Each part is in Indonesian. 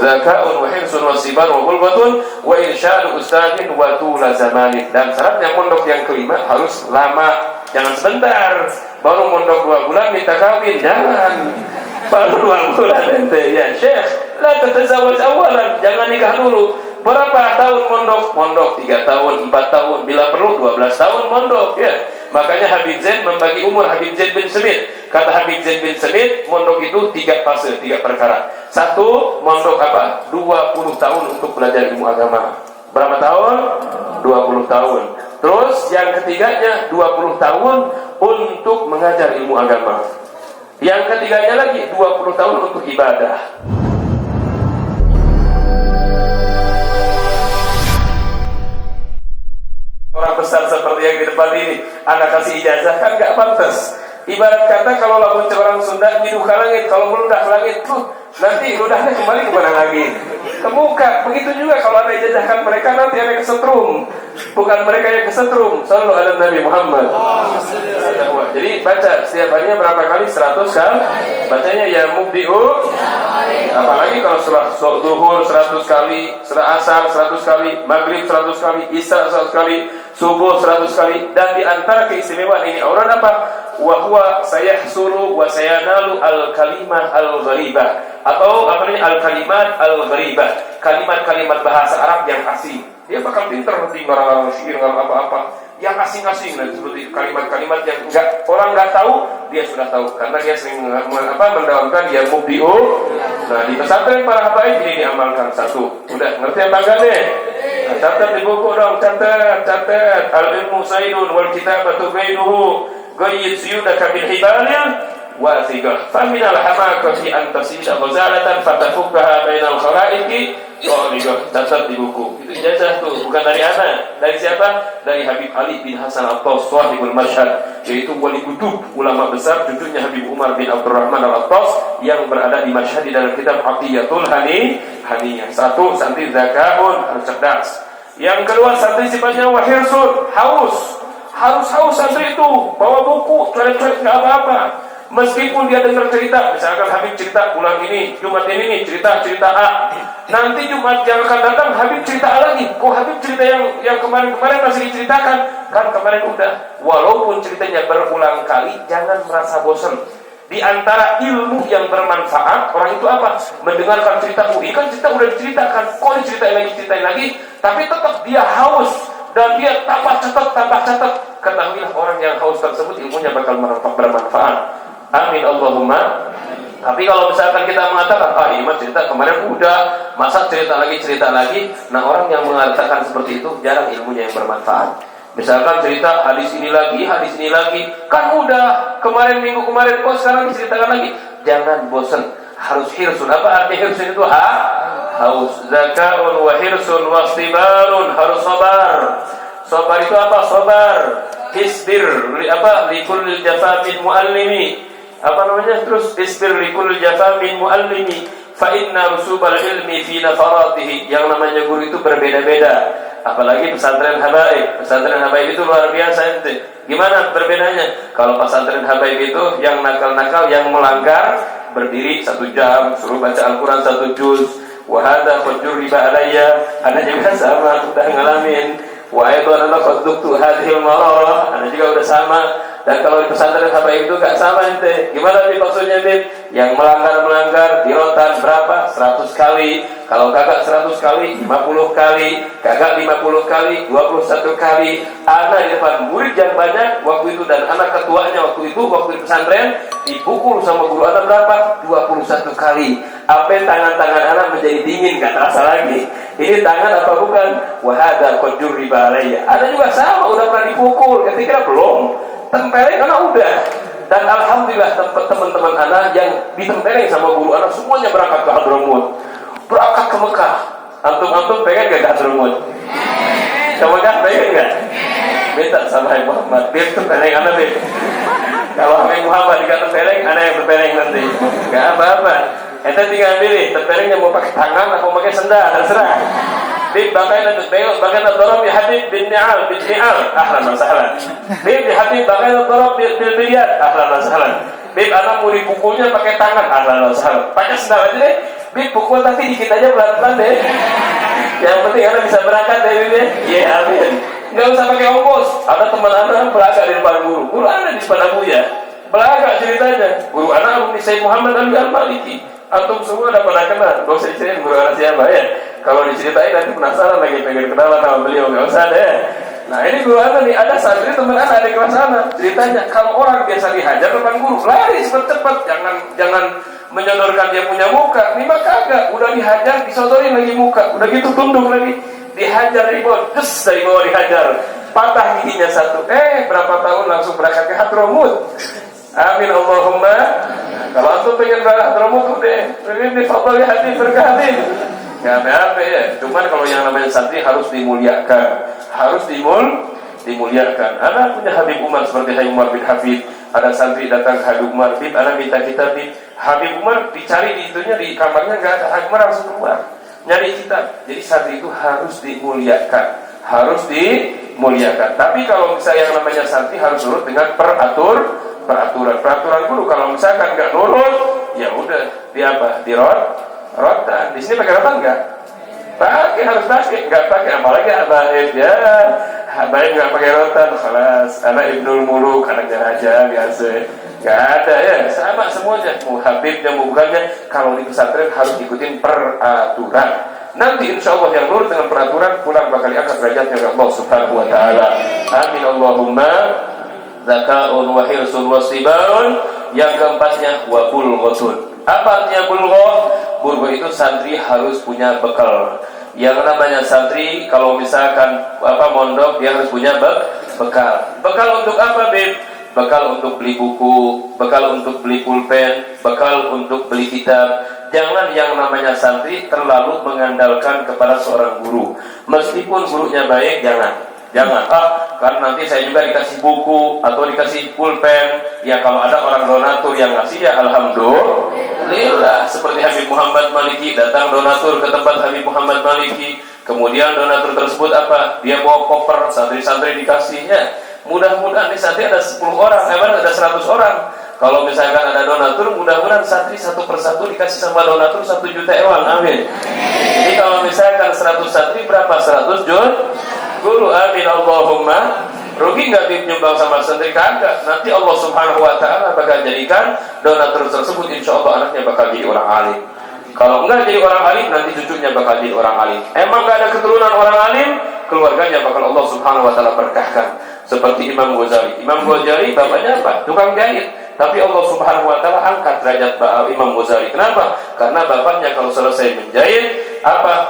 zaka'un wa hirsun wa sibar wa bulghatun wa irsyadu ustadin wa tula zamanin. Dan syaratnya mondok yang kelima harus lama, jangan sebentar. Baru mondok 2 bulan minta kawin, jangan. Baru 2 bulan ente ya Syekh, la tatazawwaj awalan, jangan nikah dulu. Berapa tahun mondok? Mondok 3 tahun, 4 tahun, bila perlu 12 tahun mondok ya. Makanya Habib Zain membagi umur Habib Zain bin Smith. Kata Habib Zain bin Smith, mondok itu 3 fase, 3 perkara. 1, mondok apa? 20 tahun untuk belajar ilmu agama. Berapa tahun? 20 tahun. Terus yang ketiganya 20 tahun untuk mengajar ilmu agama. Yang ketiganya lagi 20 tahun untuk ibadah. Orang besar seperti yang di depan ini, anak kasih ijazah kan gak pantas. Ibarat kata kalau lamun orang Sunda hidup ke langit, kalau meludah ke langit tuh nanti ludahnya kembali kemana lagi? Ke muka. Begitu juga kalau ada ijazahkan mereka nanti ada kesetrum. Bukan mereka yang kesetrum. Sallallahu alaihi Nabi Muhammad. Jadi baca setiap harinya berapa kali? 100 kali. Bacanya ya mubdi'u. Apalagi kalau setelah zuhur 100 kali, setelah asar 100 kali, maghrib 100 kali, isya 100 kali, subuh 100 kali. Dan di antara keistimewaan ini orang apa? Wa huwa sayahsulu wa sayanalu al-kalimah al-gharibah, atau apa namanya al-kalimat al-gharibah, kalimat-kalimat bahasa Arab yang asing. Dia bakal pintar nanti ngarang syair, ngarang apa-apa yang asing-asing, nah, seperti kalimat-kalimat yang orang nggak tahu, dia sudah tahu karena dia sering mendawamkan dia mubdi'u. Nah, di pesantren para habaib ini diamalkan. 1, udah ngerti apa enggak deh? Nah, catat di buku dong, catat al-ilmu saidun wal kitabatu bainuhu qayyid suyudaka bil hibalil wathiqah faminal hamakati an tasida ghazalatan fatafukkaha bainal khalaiqi qaliqah. Catat di buku. Itu ijazah tuh, bukan dari anak. Dari siapa? Dari Habib Ali bin Hasan Al-Attas sahibul Mashhad, yaitu wali kutub, ulama besar, cucunya Habib Umar bin Abdurrahman Al-Attas yang berada di Mashhad di dalam kitab Aqiyatul Haniyah. 1, santri zakaun, harus cerdas. Yang kedua, santri sifatnya wahirsun, haus. Harus haus santri itu, bawa buku, coret-coret nggak apa-apa. Meskipun dia dengar cerita, misalkan Habib cerita bulan ini, Jumat ini nih, cerita A. Nanti Jumat yang akan datang Habib cerita A lagi. Kok Habib cerita yang kemarin-kemarin masih diceritakan? Kan kemarin udah. Walaupun ceritanya berulang kali, jangan merasa bosan. Di antara ilmu yang bermanfaat orang itu apa? Mendengarkan cerita UI, kan cerita udah diceritakan, kok diceritain lagi, tapi tetap dia haus. Dan dia tambah catat. Ketahuilah orang yang haus tersebut ilmunya bakal bermanfaat. Amin Allahumma. Tapi kalau misalkan kita mengatakan, ini mah cerita kemarin udah, masa cerita lagi. Nah, orang yang mengatakan seperti itu jarang ilmunya yang bermanfaat. Misalkan cerita hadis ini lagi, kan udah kemarin minggu kemarin, kok sekarang diceritakan lagi. Jangan bosan, harus hirsun. Apa arti hirsun itu? Haus. Zaka'un wa hirsun wa istibarun, harus sabar. Sabar itu apa? Sabar. Isbir likulli jafamin muallimi. Terus isbir likulli jafamin muallimi fa inna rusubal ilmi fi nafaratihi. Yang namanya guru itu berbeda-beda. Apalagi pesantren habaib. Pesantren habaib itu luar biasa ente. Gimana berbedanya? Kalau pesantren habaib itu yang nakal-nakal, yang melanggar, berdiri 1 jam, suruh baca Al-Quran 1 juz. Wahada fajur riba alayya, anda juga sama, udah ngalamin. Wa aidan ana qadduqtu hadhil mararah, anda juga udah sama. Dan kalau di pesantren habaib itu gak sama ente. Gimana nih maksudnya nih? Yang melanggar dirotan berapa? 100 kali. Kalau kagak 100 kali, 50 kali. Kagak 50 kali, 21 kali. Anak di depan murid yang banyak waktu itu, dan anak ketuanya waktu itu, waktu di pesantren, dipukul sama guru anak berapa? 21 kali. Sampai tangan-tangan anak menjadi dingin, gak terasa lagi. Ini tangan apa bukan? Wahada qajur riba alayya. Ada juga sama, udah pernah dipukul, ketika belum tempeleng anak udah. Dan alhamdulillah teman-teman anak yang ditempeleng sama guru anak semuanya berangkat ke Hadramut, berangkat ke Mekah. Antum pengen gak ke Hadramut? Ke Mekah pengen gak? Minta sama Habib Muhammad, biar tempeleng anak deh. Kalau Habib Muhammad dikata tempeleng, anak yang tempeleng nanti. Gak apa-apa. Ente tinggal pilih, tempelengnya mau pakai tangan atau pakai sendal, terserah. Bib bagaimana dorong di Habib bin Ni'al, ahlan wa sahlan. Bib di Habib bagaimana dorong bil biyad, ahlan wa sahlan. Bib anak mau dipukulnya pakai tangan, ahlan wa sahlan. Pakai sendal aja deh. Bib pukul tapi dikit aja pelan-pelan deh. Yang penting anak bisa berangkat deh Bib ya. Iya, amin. Nggak usah pakai ongkos. Ada teman anak belaga di depan guru. Guru ada di depan aku ya. Belaga ceritanya. Guru anak alumni Sayyid Muhammad Al-Maliki. Antum semua udah pernah kenal. Gak usah diceritain guru anak siapa ya. Kalau diceritain nanti penasaran lagi pengen kenalan sama beliau. Gak usah deh. Nah ini guru anak nih, ada santri teman anak ada di kelas anak. Ceritanya kalau orang biasa dihajar depan guru, lari cepat-cepat, jangan menyodorkan dia punya muka. Ini mah kagak, udah dihajar disodorin lagi muka, udah gitu tunduk lagi, dihajar dari bawah, dari bawah dihajar, patah giginya satu. Berapa tahun langsung berangkat ke Hadramut. Amin Allahumma. Kalau antum pengen berangkat Hadramut udah, ini fadl ya hati berkah hati. Gak apa-apa ya. Cuman kalau yang namanya santri harus dimuliakan, harus dimuliakan. Anak punya Habib Umar seperti Habib Umar bin Hafid. Ada santri datang ke Habib Umar, Bib, anak minta kitab Bib. Habib Umar dicari di itunya di kamarnya nggak ada. Habib Umar langsung keluar nyari kitab. Jadi santri itu harus dimuliakan, harus dimuliakan. Tapi kalau misalnya yang namanya santri harus nurut dengan peraturan guru. Kalau misalkan nggak nurut, ya udah di apa? Di rotan. Di sini pakai rotan nggak? Pakai, harus pakai. Nggak pakai, apalagi habaib ya. Habaib nggak pakai rotan, kelas. Anak Ibnul Muluk, anaknya aja biasa. Nggak ada ya, sama semuanya. Mau habibnya, mau bukannya. Kalau di pesantren harus ikutin peraturan. Nanti insya Allah yang nurut dengan peraturan pulang bakal diangkat derajatnya oleh Allah Subhanahu Wa Taala. Amin Allahumma. Zakaun wa hirsun wa sibarun. Yang keempatnya wa bulghotun. Apa artinya bulghoh? Bulghoh itu santri harus punya bekal. Yang namanya santri kalau misalkan mondok dia harus punya bekal. Bekal untuk apa, Bib? Bekal untuk beli buku, bekal untuk beli pulpen, bekal untuk beli kitab. Jangan yang namanya santri terlalu mengandalkan kepada seorang guru. Meskipun gurunya baik, jangan. Karena nanti saya juga dikasih buku atau dikasih pulpen. Ya kalau ada orang donatur yang ngasih ya alhamdulillah. Seperti Habib Muhammad Maliki datang donatur ke tempat Habib Muhammad Maliki. Kemudian donatur tersebut apa? Dia bawa koper, santri-santri dikasihnya. Mudah-mudahan di santri ada 10 orang, ada 100 orang. Kalau misalkan ada donatur, mudah-mudahan santri satu persatu dikasih sama donatur 1 juta ewan. Amin. Jadi kalau misalkan 100 santri berapa? 100 juta guru. Amin Allahumma. Rugi nggak nyumbang sama santri? Kagak. Nanti Allah Subhanahu Wa Taala bakal jadikan donatur tersebut insya Allah anaknya bakal jadi orang alim. Kalau enggak jadi orang alim, nanti cucunya bakal jadi orang alim. Emang nggak ada keturunan orang alim, keluarganya bakal Allah Subhanahu Wa Taala berkahkan. Seperti Imam Ghazali. Imam Ghazali bapaknya apa? Tukang jahit. Tapi Allah Subhanahu Wa Taala angkat derajat Imam Ghazali. Kenapa? Karena bapaknya kalau selesai menjahit,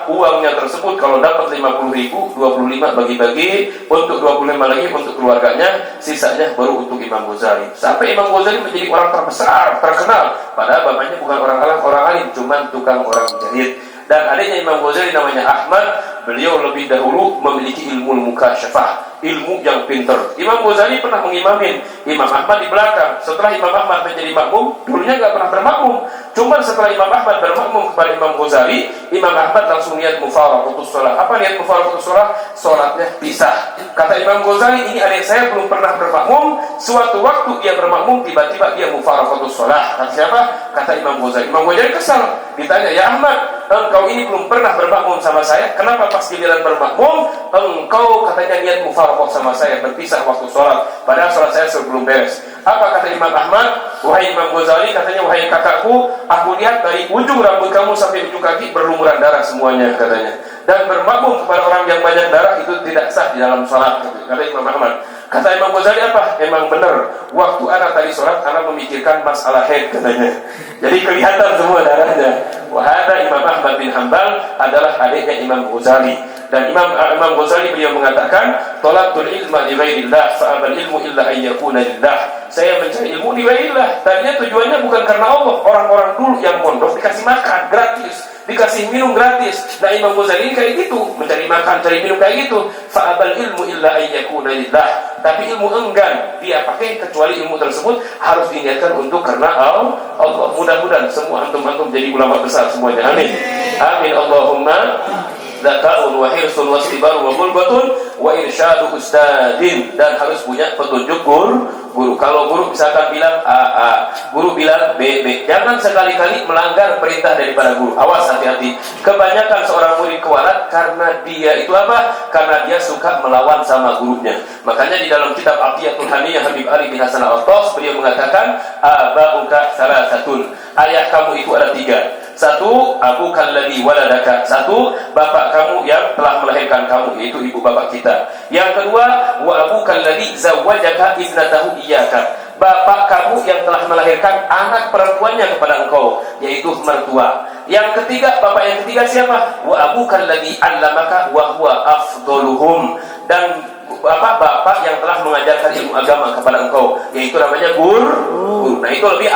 uangnya tersebut kalau dapat 50.000, 25 bagi-bagi untuk 25 lagi untuk keluarganya, sisanya baru untuk Imam Ghazali. Sampai Imam Ghazali menjadi orang terbesar, terkenal. Padahal bapaknya bukan orang alim, cuma tukang orang jahit. Dan adanya Imam Ghazali namanya Ahmad. Beliau lebih dahulu memiliki ilmu mukasyafah, ilmu yang pintar. Imam Ghazali pernah mengimamin Imam Ahmad di belakang. Setelah Imam Ahmad menjadi makmum, dulunya nggak pernah bermakmum. Cuma setelah Imam Ahmad bermakmum kepada Imam Ghazali, Imam Ahmad langsung niat mufaraqatus shalah. Apa niat mufaraqatus shalah? Salatnya pisah. Kata Imam Ghazali, ini adik saya belum pernah bermakmum. Suatu waktu dia bermakmum, tiba-tiba dia mufaraqatus shalah. Kata siapa? Kata Imam Ghazali. Imam Ghazali kesal. Ditanya, ya Ahmad, engkau ini belum pernah bermakmum sama saya. Kenapa pas giliran bermakmum engkau katanya niat mufaraqah sama saya, berpisah waktu sholat, padahal sholat saya sebelum beres? Apa kata Imam Ahmad? Wahai Imam Ghazali, katanya, wahai kakakku, aku lihat dari ujung rambut kamu sampai ujung kaki berlumuran darah semuanya, katanya. Dan bermakmum kepada orang yang banyak darah itu tidak sah di dalam sholat, kata Imam Ahmad. Kata Imam Ghazali apa? Emang benar, waktu anak tadi sholat anak memikirkan masalah haid, katanya. Jadi kelihatan semua darahnya. Wahada Imam Ahmad bin Hanbal adalah adiknya Imam Ghazali. Dan Imam Ghazali beliau mengatakan, tolaktul ilma li ghairillah fa abal ilmu illa an yakuna lillah. Saya mencari ilmu li ghairillah. Tadinya tujuannya bukan karena Allah. Orang-orang dulu yang mondok dikasih makan gratis, dikasih minum gratis. Nah Imam Ghazali kayak gitu, mencari makan, cari minum kayak gitu. Fa abal ilmu illa an yakuna lillah. Tapi ilmu enggan dia pakai, kecuali ilmu tersebut harus diniatkan untuk karena Allah. Mudah-mudahan semua antum-antum jadi ulama besar semuanya. Amin. Amin Allahumma. zakaun wa hirsun wa istibar wa bulbatun wa irsyadu ustadin, dan harus punya petunjuk guru. Kalau guru misalkan bilang A, guru bilang B. Jangan sekali-kali melanggar perintah daripada guru. Awas, hati-hati. Kebanyakan seorang murid kualat karena dia itu apa? Karena dia suka melawan sama gurunya. Makanya di dalam kitab Aqiyatul Haniyah Habib Ali bin Hasan Al-Attas, beliau mengatakan aba'uka salasatun, ayah kamu itu ada 3. 1, abu kalladhi waladaka, 1, bapak kamu yang telah melahirkan kamu, yaitu ibu bapak kita. Yang kedua, wa abu kalladhi zawwajaka ibnatahu iyyaka, bapak kamu yang telah melahirkan anak perempuannya kepada engkau, yaitu mertua. Yang ketiga, bapak yang ketiga siapa? Wa abu kalladhi allamaka wa huwa afdaluhum, dan bapak yang telah mengajarkan ilmu agama kepada engkau, yaitu namanya guru. Nah, itu lebih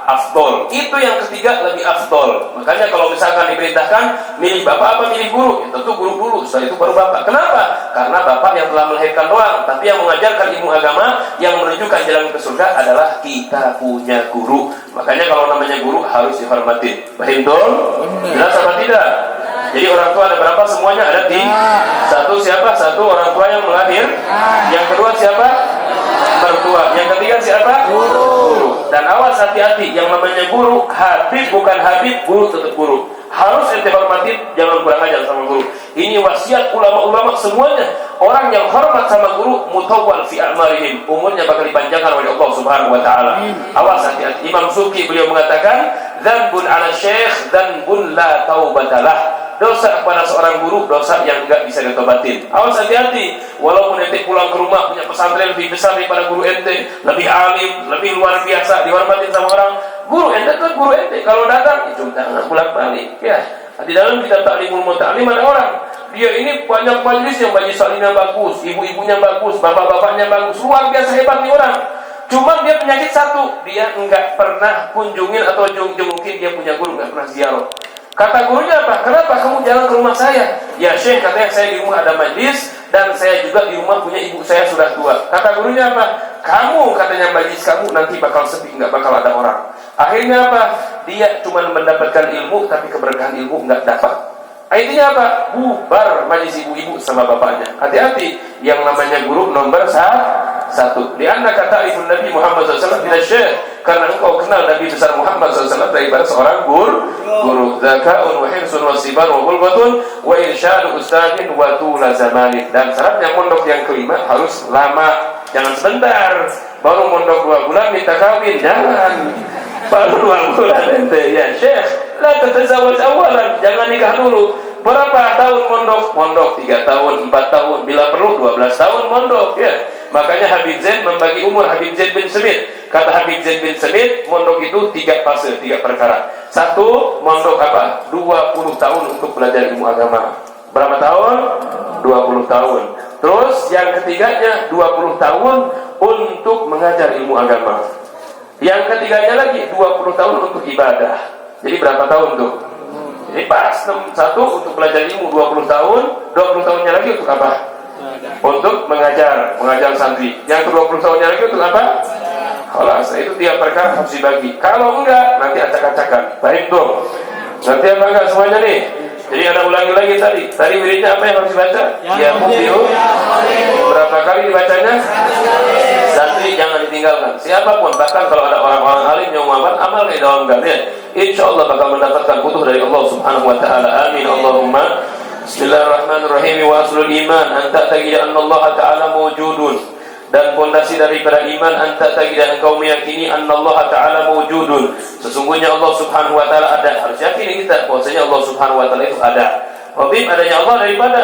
afdol. Itu yang ketiga lebih afdol. Makanya kalau misalkan diperintahkan milih bapak apa milih guru, ya tentu guru dulu, setelah itu baru bapak. Kenapa? Karena bapak yang telah melahirkan doang, tapi yang mengajarkan ilmu agama, yang menunjukkan jalan ke surga adalah kita punya guru. Makanya kalau namanya guru harus dihormati. Paham dong? Jelas apa tidak? Jadi orang tua ada berapa? Semuanya ada 3. 1 siapa? 1 orang tua yang melahir. Yang kedua siapa? Mertua. Yang ketiga siapa? Guru. Dan awas, hati-hati, yang namanya guru, habib bukan habib, guru tetap guru. Harus ente hormatin, jangan kurang ajar sama guru. Ini wasiat ulama-ulama semuanya. Orang yang hormat sama guru mutawwal fi a'marihim, umurnya bakal dipanjangkan oleh Allah Subhanahu wa taala. Awas, hati-hati. Imam Suki beliau mengatakan, dzanbun 'ala syekh dzanbun la taubatalah. Dosa kepada seorang guru, dosa yang enggak bisa ditobatin. Awas, hati-hati. Walaupun ente pulang ke rumah punya pesantren lebih besar daripada guru ente, lebih alim, lebih luar biasa, dihormatin sama orang, guru ente tuh guru ente. Kalau datang, itu jangan pulang-balik. Ya, di dalam kitab Ta'limul Muta'allim ada orang, dia ini banyak majelis yang baju salinnya bagus, ibu-ibunya bagus, bapak-bapaknya bagus, luar biasa hebat nih orang. Cuman dia penyakit satu, dia enggak pernah kunjungin atau jengukin dia punya guru, enggak pernah ziarah. Kata gurunya apa? Kenapa kamu jalan ke rumah saya? Ya Syekh, katanya saya di rumah ada majlis, dan saya juga di rumah punya ibu saya sudah tua. Kata gurunya apa? Kamu, katanya, majlis kamu nanti bakal sepi, nggak bakal ada orang. Akhirnya apa? Dia cuma mendapatkan ilmu, tapi keberkahan ilmu nggak dapat. Akhirnya apa? Bubar majlis ibu-ibu sama bapaknya. Hati-hati, yang namanya guru nomor 1. Di anna kata ibn Nabi Muhammad SAW bila Syekh, karena engkau kenal Nabi besar Muhammad SAW daripada seorang guru. Zakaun wa hirsun wa sibar wa bulbatun wa irsyadu ustadin wa tula zamanin. Dan syaratnya mondok yang kelima harus lama, jangan sebentar. Baru mondok 2 bulan minta kawin, jangan. Baru 2 bulan ente, ya Syekh, la tatazawwaj awalan, jangan nikah dulu. Berapa tahun mondok? Mondok 3 tahun, 4 tahun, bila perlu 12 tahun mondok, ya. Makanya Habib Zain membagi umur Habib Zain bin Smith. Kata Habib Zain bin Smith, mondok itu 3 fase, 3 perkara. 1, mondok apa? 20 tahun untuk belajar ilmu agama. Berapa tahun? 20 tahun. Terus yang ketiganya 20 tahun untuk mengajar ilmu agama. Yang ketiganya lagi 20 tahun untuk ibadah. Jadi berapa tahun tuh? Jadi pas 1 untuk belajar ilmu 20 tahun, 20 tahunnya lagi untuk apa? Untuk mengajar santri. Yang ke-20 tahunnya lagi untuk apa? Khalas, itu tiap perkara harus dibagi. Kalau enggak, nanti acak-acakan. Baik dong. Nanti apa enggak semuanya nih? Jadi ada ulangi lagi tadi. Tadi wiridnya apa yang harus dibaca? Ya Mubiu. Berapa kali dibacanya? Santri jangan ditinggalkan. Siapapun, bahkan kalau ada orang-orang alim yang amal didawamkan ya. Insyaallah bakal mendapatkan butuh dari Allah Subhanahu wa taala. Amin Allahumma. Bismillahirrahmanirrahim. Wa aslul iman anta taqida anna Allah taala mawjudun. Dan fondasi daripada iman anta taqida, engkau meyakini anna Allah taala mawjudun, sesungguhnya Allah Subhanahu wa taala ada. Harus yakin kita bahwasanya Allah Subhanahu wa taala itu ada. Wabib, adanya Allah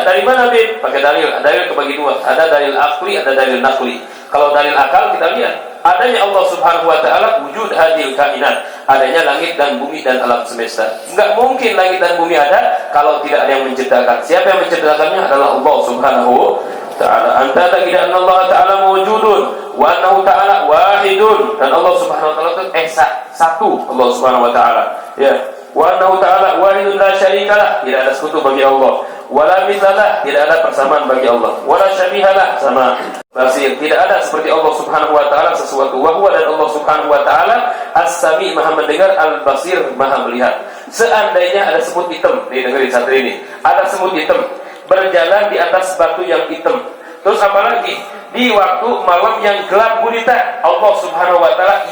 dari mana bib? Pakai dalil. Dalil kebagi 2. Ada dalil akli, ada dalil nakli. Kalau dalil akal kita lihat adanya Allah Subhanahu wa taala, wujud hadil kainat, adanya langit dan bumi dan alam semesta. Enggak mungkin langit dan bumi ada kalau tidak ada yang menciptakan. Siapa yang menciptakannya? Adalah Allah Subhanahu wa taala. Anta taqida anna Allah taala mawjudun wa annahu taala wahidun, dan Allah Subhanahu wa taala itu esa, satu. Allah Subhanahu wa taala, ya. Wa annahu ta'ala wahidun la syarikalah, tidak ada sekutu bagi Allah. Wala mithalah, tidak ada persamaan bagi Allah. Wala syabihalah, sama basir, tidak ada seperti Allah Subhanahu wa taala sesuatu. Wa huwa, dan Allah Subhanahu wa taala as-sami, maha mendengar, al-basir, maha melihat. seandainya ada semut hitam di negeri satu ini, ada semut hitam berjalan di atas batu yang hitam. Terus apalagi di waktu malam yang gelap gulita, Allah Subhanahu wa taala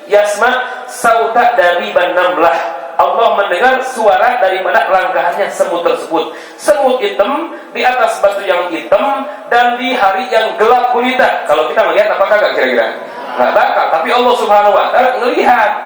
yasma sauta dari banamlah. Allah mendengar suara daripada langkahnya semut tersebut. Semut hitam di atas batu yang hitam dan di hari yang gelap gulita. Kalau kita melihat apakah enggak kira-kira? Enggak bakal, tapi Allah Subhanahu wa taala ngelihat.